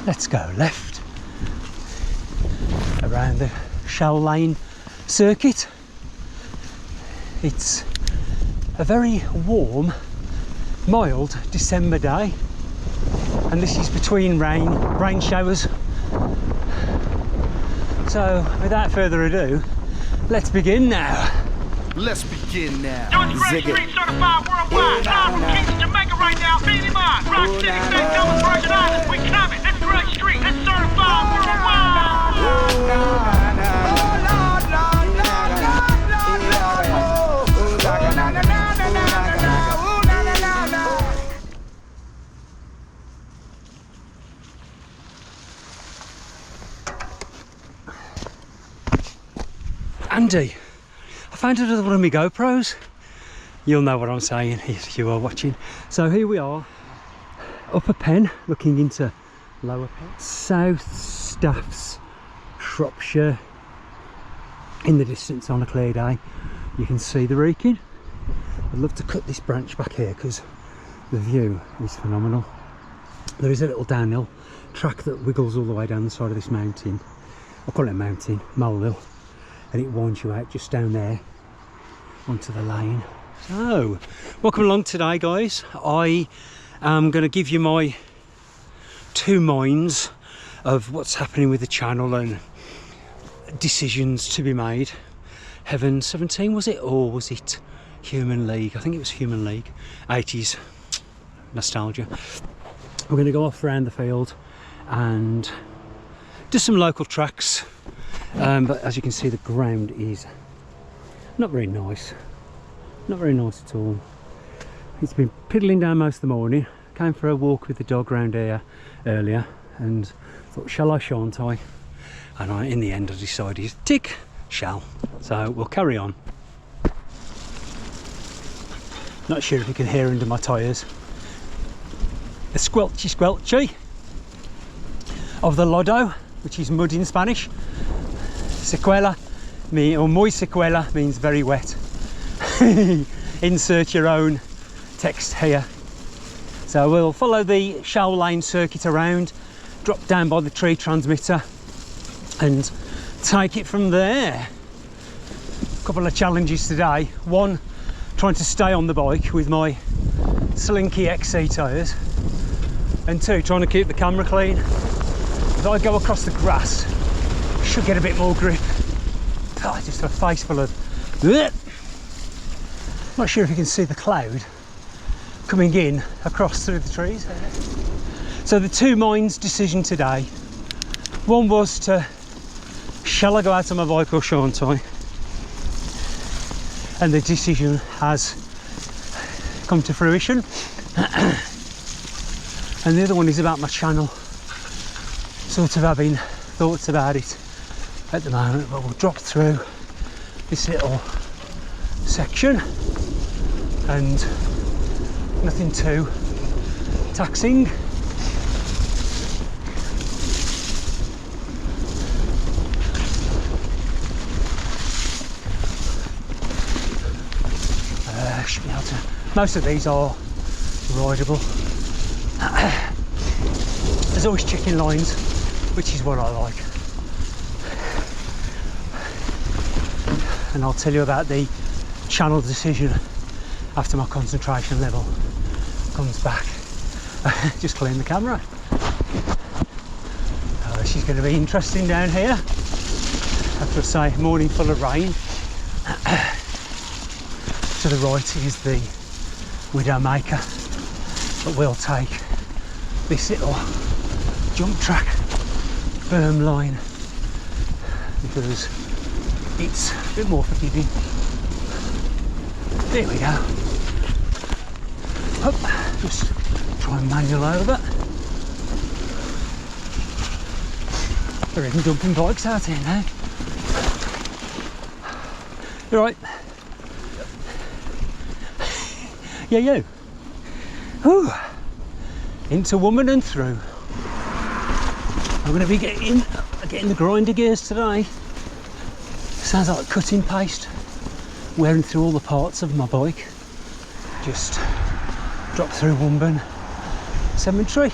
let's go left around the Shell Lane circuit. It's a very warm, mild December day, and this is between rain showers. So without further ado, let's begin now. Let's begin now. George Gray Street certified worldwide. Live from Kingston, Jamaica right now. Beat him up. Rock City, St. Thomas, Virgin Islands. We coming. It's Gray Street. It's certified worldwide. Andy, I found another one of my GoPros. You'll know what I'm saying if you are watching. So here we are, Upper Pen, looking into Lower Pen. South Staffs, Shropshire. In the distance on a clear day, you can see the Wrekin. I'd love to cut this branch back here because the view is phenomenal. There is a little downhill track that wiggles all the way down the side of this mountain. I call it a mountain, molehill. And it winds you out just down there onto the lane. So, welcome along today, guys. I am going to give you my 2 minds of what's happening with the channel and decisions to be made. Heaven 17 was it, or was it Human League? I think it was Human League. 80s nostalgia. We're going to go off around the field and do some local tracks. But as you can see, the ground is not very nice. Not very nice at all. It's been piddling down most of the morning. Came for a walk with the dog round here earlier and thought, shall I, shan't I? And in the end I decided, tick, shall. So we'll carry on. Not sure if you can hear under my tyres the squelchy squelchy of the lodo, which is mud in Spanish. Sequela, or muy sequela, means very wet. Insert your own text here. So we'll follow the Shell Lane circuit around, drop down by the tree transmitter and take it from there. A couple of challenges today. One, trying to stay on the bike with my Slinky XC tyres, and 2, trying to keep the camera clean. If I go across the grass, should get a bit more grip. Oh, just a face full of bleh. Not sure if you can see the cloud coming in across through the trees. So the 2 minds decision today. One was to, shall I go out on my bike or shan't I? And the decision has come to fruition. And the other one is about my channel. Sort of having thoughts about it at the moment, but we'll drop through this little section and nothing too taxing. Should be able to, most of these are rideable. There's always chicken lines, which is what I like. And I'll tell you about the channel decision after my concentration level comes back. Just clean the camera. She's going to be interesting down here. After I say, morning full of rain. To the right is the Widowmaker, but we'll take this little jump track berm line because it's a bit more forgiving. There we go. Up, just try and manual over. They're even dumping bikes out here now. You right? Yeah, you. Ooh. Into woman and through. I'm going to be getting the grinder gears today. Sounds like cutting paste. Wearing through all the parts of my bike. Just drop through Womburn Cemetery.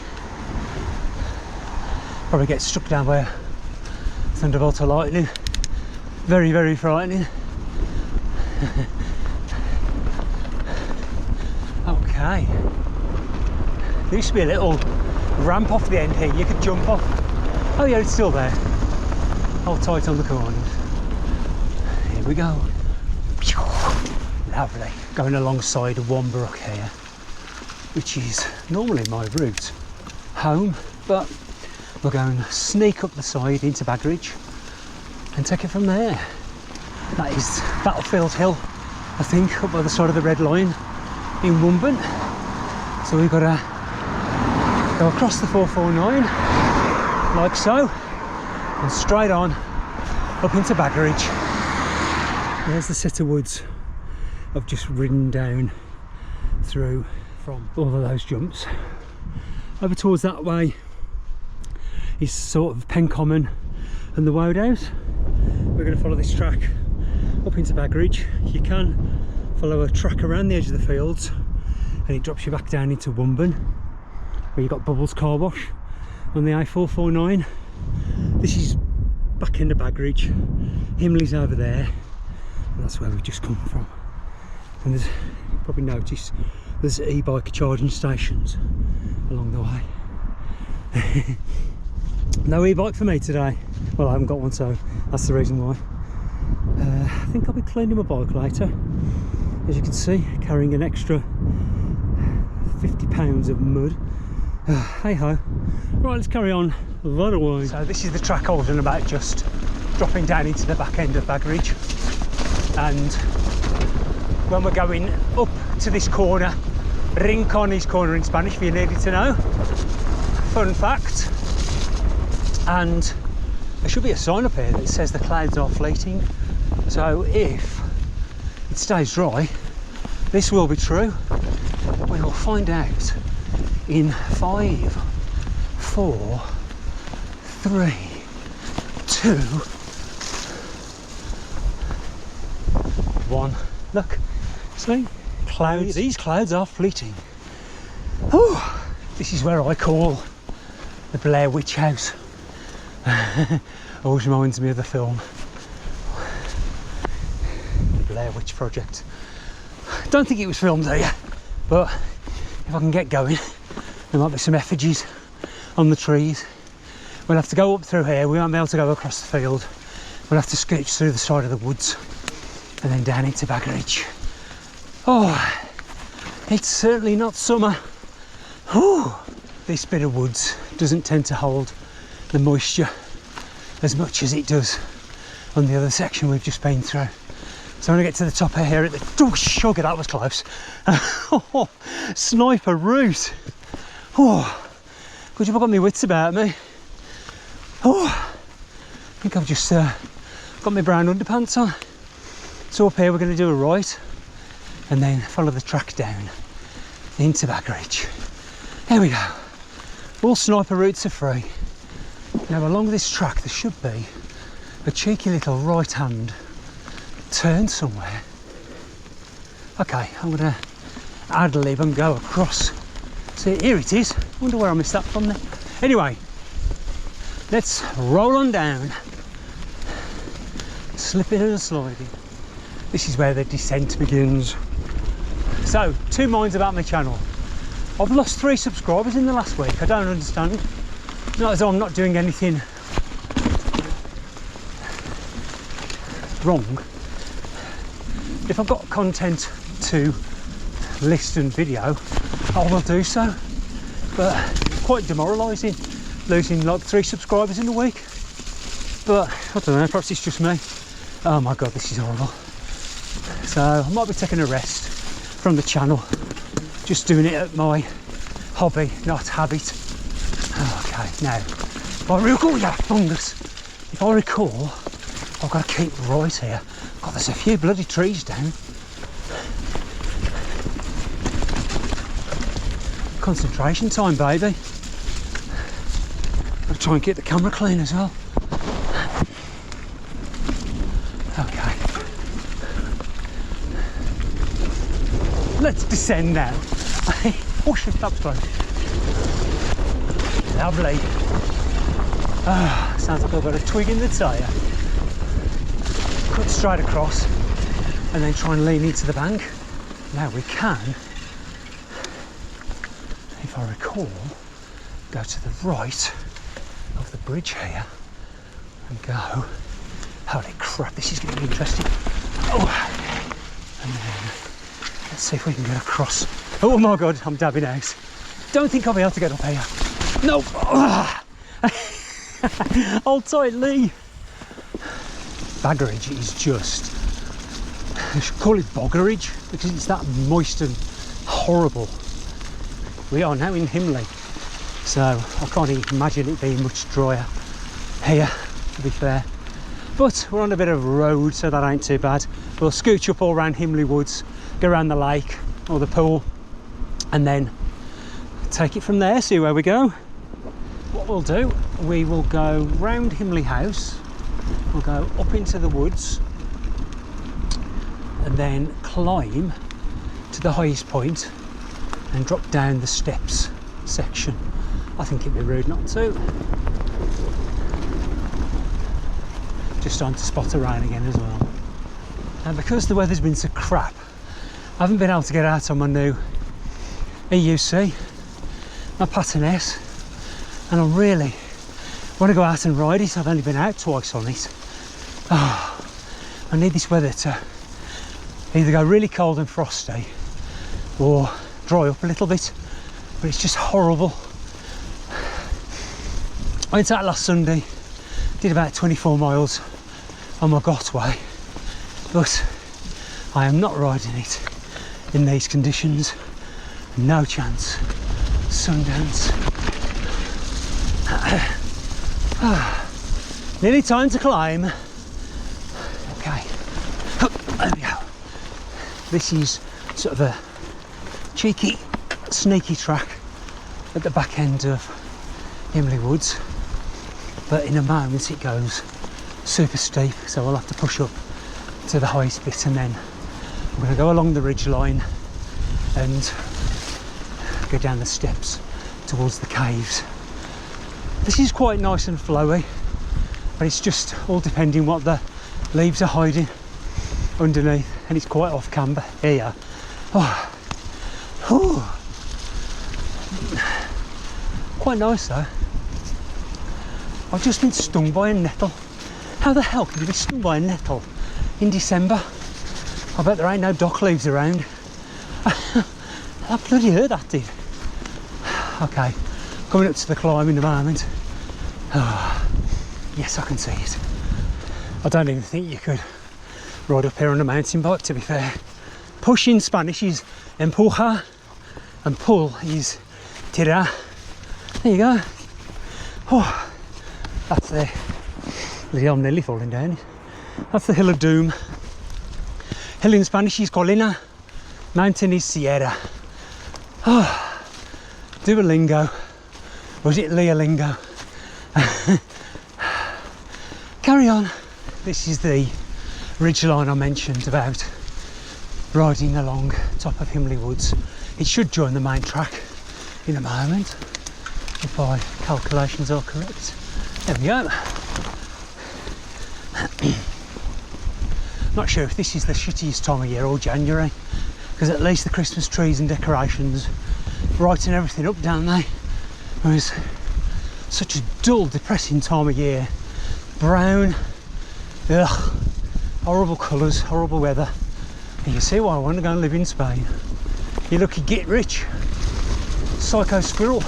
Probably get struck down by a thunderbolt or lightning. Very, very frightening. Okay. There used to be a little ramp off the end here. You could jump off. Oh yeah, it's still there. Hold tight on the corners. Here we go. Lovely. Going alongside Wambrook here, which is normally my route home, but we're going to sneak up the side into Bagridge and take it from there. That is Battlefield Hill, I think, up by the side of the Red Line in Womben. So we've got to go across the 449 like so and straight on up into Bagridge. There's the set of woods I've just ridden down through from all of those jumps. Over towards that way is sort of Pencommon and the Woad House. We're going to follow this track up into Bagridge. You can follow a track around the edge of the fields and it drops you back down into Womben, where you've got Bubbles Car Wash on the A449. This is back into Bagridge. Himley's over there, and that's where we've just come from. And there's, you probably noticed, there's e-bike charging stations along the way. No e-bike for me today. Well, I haven't got one, so that's the reason why. I think I'll be cleaning my bike later. As you can see, carrying an extra 50 pounds of mud. Hey ho. Right, let's carry on that way. So this is the track I was on about, just dropping down into the back end of Bagridge. And when we're going up to this corner, Rincon's corner in Spanish, if you needed to know. Fun fact. And there should be a sign up here that says the clouds are fleeting. So if it stays dry, this will be true. We will find out in 5, 4, 3, 2, 1. Look, see? Clouds. These clouds are fleeting. Oh, this is where I call the Blair Witch House. Always reminds me of the film, the Blair Witch Project. Don't think it was filmed there, but if I can get going, there might be some effigies on the trees. We'll have to go up through here. We won't be able to go across the field. We'll have to scooch through the side of the woods and then down into Bagridge. Oh, it's certainly not summer. Whew. This bit of woods doesn't tend to hold the moisture as much as it does on the other section we've just been through. So when I get to the top of here at the... Oh, sugar, that was close. Oh, sniper root. Oh, good job I got my wits about me. Oh, I think I've just got my brown underpants on. So up here we're going to do a right and then follow the track down into Bagridge. There we go. All sniper routes are free. Now along this track there should be a cheeky little right hand turn somewhere. Okay, I'm going to ad-lib and go across. See, here it is. I wonder where I missed that from there. Anyway, let's roll on down. Slipping and sliding. This is where the descent begins. So, two minds about my channel. I've lost 3 subscribers in the last week. I don't understand. Not as though I'm not doing anything wrong. If I've got content to list and video, I will do so. But quite demoralising, losing like 3 subscribers in a week. But I don't know, perhaps it's just me. Oh my god, this is horrible. So I might be taking a rest from the channel, just doing it at my hobby, not habit. Okay, now, if I recall, yeah, fungus. If I recall, I've got to keep right here. God, there's a few bloody trees down. Concentration time, baby. I'll try and get the camera clean as well. Okay. Let's descend now. Oh shit, that was close. Lovely. Sounds like I've got a twig in the tyre. Cut straight across and then try and lean into the bank. Now we can, if I recall, go to the right of the bridge here and go. Holy crap, this is going to be interesting. Oh, and then let's see if we can get across. Oh my god, I'm dabbing out. Don't think I'll be able to get up here. No. Hold tight, Lee. Baggerage is just, I should call it boggerage because it's that moist and horrible. We are now in Himley, so I can't even imagine it being much drier here, to be fair. But we're on a bit of a road, so that ain't too bad. We'll scooch up all around Himley Woods, go around the lake or the pool, and then take it from there, see where we go. What we'll do, we will go round Himley House, we'll go up into the woods, and then climb to the highest point and drop down the steps section. I think it'd be rude not to. Just on to spot a rain again as well. And because the weather's been so crap, I haven't been able to get out on my new EUC, my Pattern-S, and I really want to go out and ride it. I've only been out twice on it. Oh, I need this weather to either go really cold and frosty or dry up a little bit, but it's just horrible. I went out last Sunday, did about 24 miles on my Gotway, but I am not riding it in these conditions. No chance. Sundance. Nearly time to climb. Okay, there we go. This is sort of a cheeky, sneaky track at the back end of Himley Woods, but in a moment it goes super steep, so we'll have to push up to the highest bit, and then I'm going to go along the ridge line and go down the steps towards the caves. This is quite nice and flowy, but it's just all depending what the leaves are hiding underneath, and it's quite off camber here. Oh. Oh. Quite nice though. I've just been stung by a nettle. How the hell can you be stung by a nettle in December? I bet there ain't no dock leaves around. I bloody heard that, did. Okay, coming up to the climb in a moment. Oh, yes, I can see it. I don't even think you could ride up here on a mountain bike, to be fair. Push in Spanish is empuja, and pull is tirar. There you go. Oh, that's the I'm nearly falling down. That's the Hill of Doom. Hill in Spanish is colina, mountain is sierra. Oh, Duolingo. Was it Leolingo? Carry on. This is the ridgeline I mentioned about riding along top of Himley Woods. It should join the main track in a moment, if my calculations are correct. There we go. Not sure if this is the shittiest time of year or January, because at least the Christmas trees and decorations brighten everything up, don't they? Whereas such a dull, depressing time of year. Brown, ugh, horrible colours, horrible weather. And you see why I want to go and live in Spain. You lucky get rich, psycho squirrel.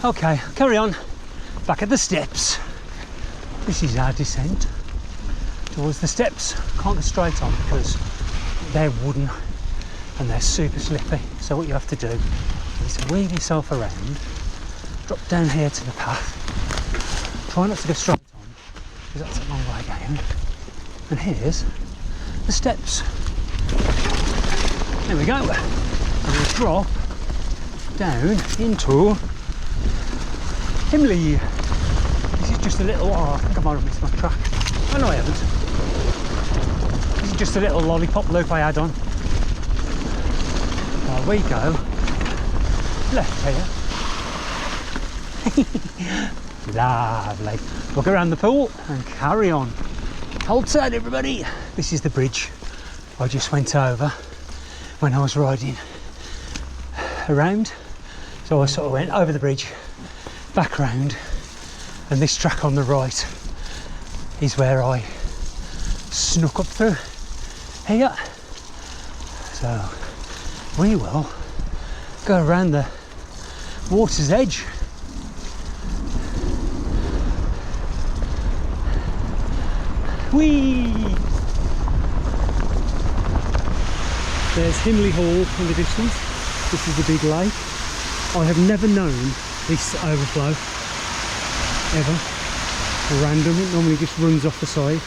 Okay, carry on. Back at the steps. This is our descent towards the steps. Can't go straight on because they're wooden and they're super slippy. So what you have to do is weave yourself around, drop down here to the path. Try not to go straight on because that's a long way down. And here's the steps. There we go. And we'll drop down into Himley. This is just a little, oh, I think I might have missed my track. Oh no, I haven't. This is just a little lollipop loop I had on. While we go left here. Lovely. We'll go around the pool and carry on. Hold tight, everybody. This is the bridge I just went over when I was riding around. So I sort of went over the bridge, back round, and this track on the right is where I snuck up through here. So we will go around the water's edge. Whee! There's Himley Hall in the distance. This is the big lake. I have never known this overflow ever. Random, it normally just runs off the side.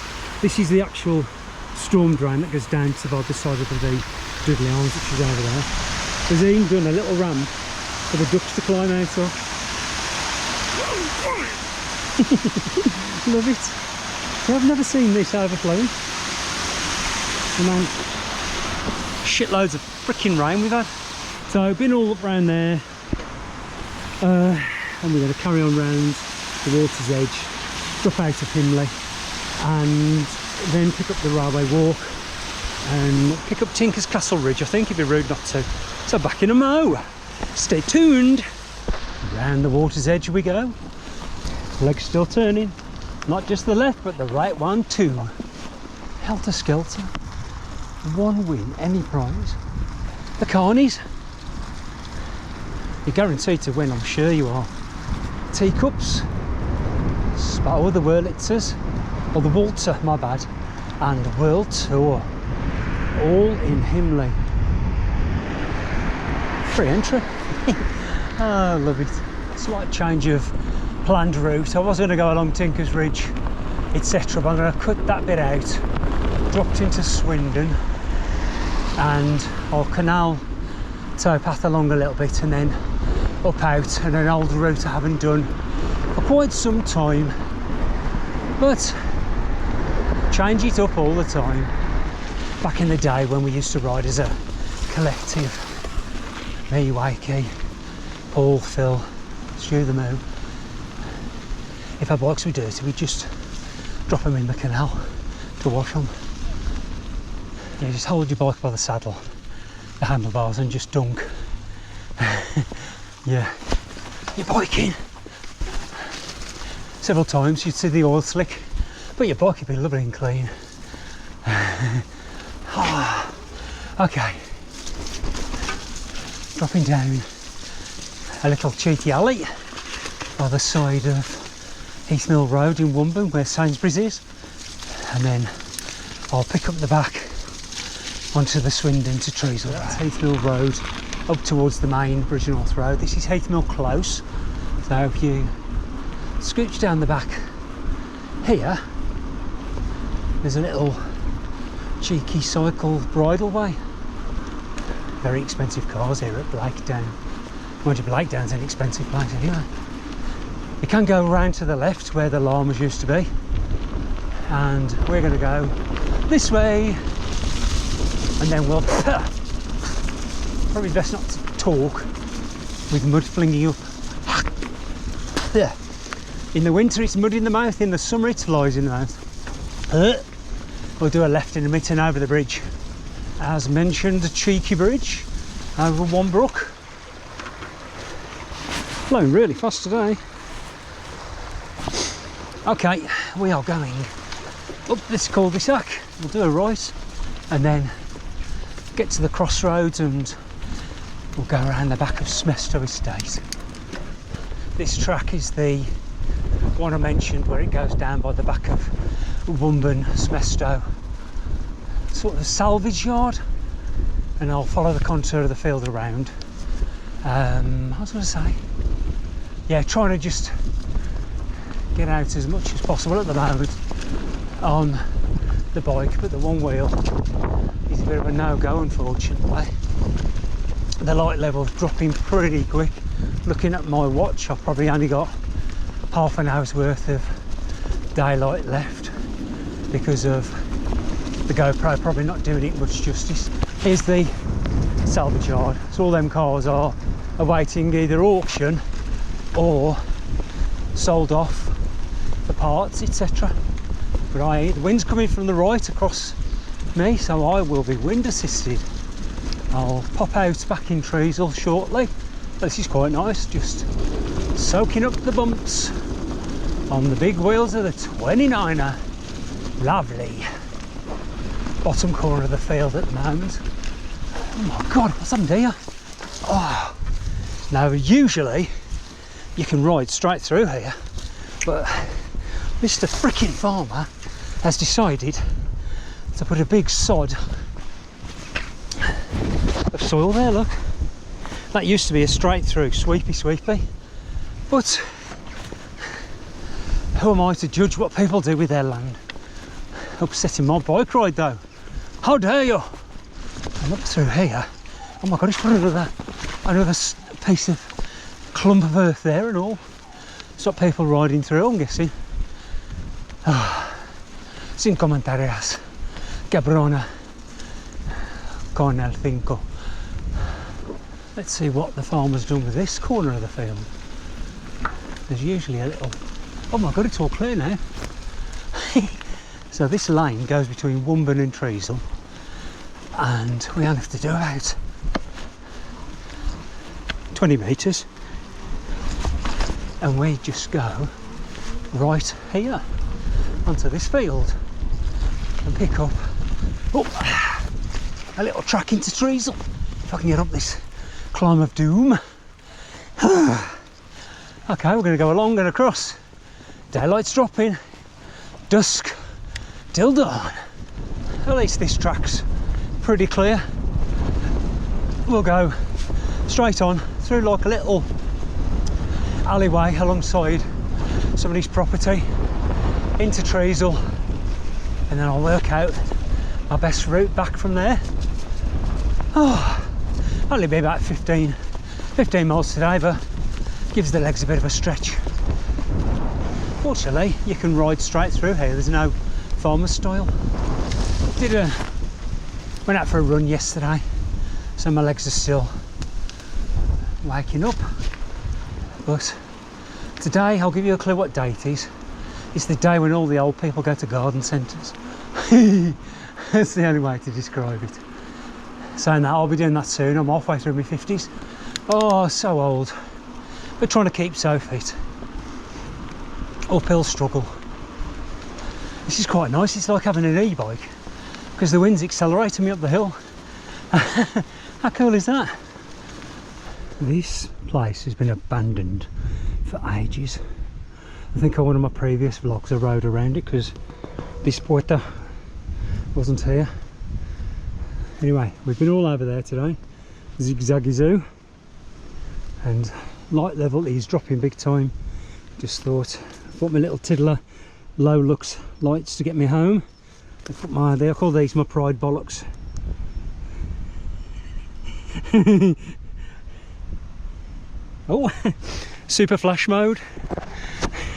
This is the actual storm drain that goes down to the other side of the Dudley Arms, which is over there. There's even done a little ramp for the ducks to climb out of. Love it. Yeah, I've never seen this overflowing. And then shitloads of freaking rain we've had. So been all up round there, and we're going to carry on round the water's edge, drop out of Himley, and then pick up the railway walk and pick up Tinker's Castle Ridge. I think it'd be rude not to. So back in a mo. Stay tuned. Round the water's edge we go. Legs still turning. Not just the left, but the right one too. Helter skelter. One win, any prize. The Carnies. You're guaranteed to win, I'm sure you are. Teacups. Oh, the Wurlitzers. Or the Walter, my bad. And the World Tour. All in Himley. Free entry. Oh, love it. Slight change of planned route. I was going to go along Tinker's Ridge, etc., but I'm going to cut that bit out. Dropped into Swindon, and I'll canal towpath along a little bit and then up out, and an old route I haven't done for quite some time, but change it up all the time. Back in the day when we used to ride as a collective, me, Wakey, Paul, Phil, Stu the Moo. If our bikes were dirty, we'd just drop them in the canal to wash them. You just hold your bike by the saddle, the handlebars, and just dunk. Yeah, your bike in. Several times you'd see the oil slick, but your bike would be lovely and clean. Okay, dropping down a little cheeky alley by the side of Heath Mill Road in Womburn, where Sainsbury's is, and then I'll pick up the back onto the Swindon to Treeswell. That's Heath Mill Road up towards the main Bridgenorth Road. This is Heath Mill Close, so if you scooch down the back here, there's a little cheeky cycle bridleway. Very expensive cars here at Blakedown. Mind you, Blakedown's an expensive place anyway. You can go around to the left where the llamas used to be, and we're going to go this way, and then we'll probably best not to talk with mud flinging up. In the winter it's mud in the mouth, in the summer it's flies in the mouth. We'll do a left in a minute and over the bridge. As mentioned, a cheeky bridge over one brook. Blowing really fast today. Okay, we are going up this cul-de-sac. We'll do a right and then get to the crossroads, and we'll go around the back of Smestow Estate. This track is the one I mentioned where it goes down by the back of Womburn, Smestow, sort of a salvage yard, and I'll follow the contour of the field around. I was going to say, yeah, trying to just get out as much as possible at the moment on the bike, but the one wheel is a bit of a no-go, unfortunately. The light level's dropping pretty quick. Looking at my watch, I've probably only got half an hour's worth of daylight left because of the GoPro probably not doing it much justice. Here's the salvage yard. So all them cars are awaiting either auction or sold off the parts, etc. But the wind's coming from the right across me, so I will be wind assisted. I'll pop out back in Treasel shortly. This is quite nice, just soaking up the bumps on the big wheels of the 29er. Lovely. Bottom corner of the field at the moment. Oh my god, what's happened here? Oh. Now usually you can ride straight through here, but Mr. frickin' farmer has decided to put a big sod of soil there, look. That used to be a straight through sweepy, but who am I to judge what people do with their land? Upsetting my bike ride though. How dare you! I'm up through here. Oh my god, he's put another piece of clump of earth there and all. Stop people riding through, I'm guessing. Sin comentarios. Cabrona. Con el cinco. Let's see what the farmer's done with this corner of the field. There's usually a little... Oh my god, it's all clear now. So this lane goes between Womben and Treasel, and we only have to do about 20 metres, and we just go right here onto this field and pick up a little track into Treasel. If I can get up this climb of doom. Okay, we're going to go along and across. Daylight's dropping, dusk till dawn. At least this track's pretty clear. We'll go straight on through like a little alleyway alongside somebody's property into Treasel, and then I'll work out my best route back from there. Oh, only be about 15 miles today, but gives the legs a bit of a stretch. Fortunately, you can ride straight through here. There's no farmer style. Went out for a run yesterday, so my legs are still waking up. But today, I'll give you a clue what day it is. It's the day when all the old people go to garden centres. That's the only way to describe it. Saying that, I'll be doing that soon. I'm halfway through my 50s. Oh, so old. But trying to keep so fit. Uphill struggle. This is quite nice. It's like having an e-bike because the wind's accelerating me up the hill. How cool is that? This place has been abandoned for ages. I think on one of my previous vlogs I rode around it because this porter wasn't here. Anyway, we've been all over there today, zigzaggy zoo, and light level is dropping big time. Just thought, I bought my little tiddler low lux lights to get me home. I put I call these my pride bollocks. Oh, super flash mode.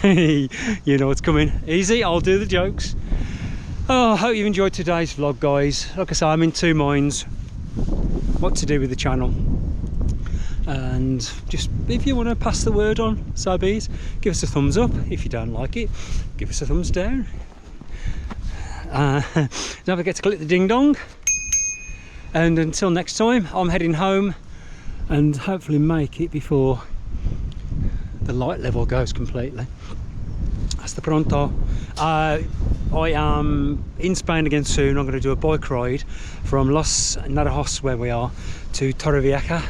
You know what's coming. Easy, I'll do the jokes. Oh, I hope you've enjoyed today's vlog, guys. Like I say, I'm in two minds what to do with the channel. And just, if you want to pass the word on, so be it. Give us a thumbs up. If you don't like it, give us a thumbs down. Don't forget to click the ding dong. And until next time, I'm heading home and hopefully make it before the light level goes completely. Hasta pronto. I am in Spain again soon. I'm going to do a bike ride from Los Naranjos, where we are, to Torrevieja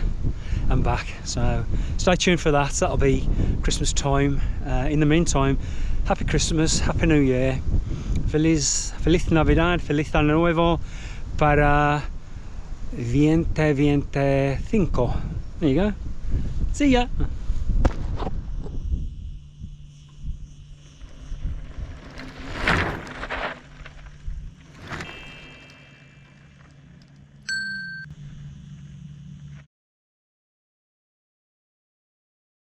and back. So stay tuned for that. That'll be Christmas time. In the meantime, happy Christmas, happy New Year, Feliz Navidad, Feliz Año Nuevo para 2025. There you go. See ya.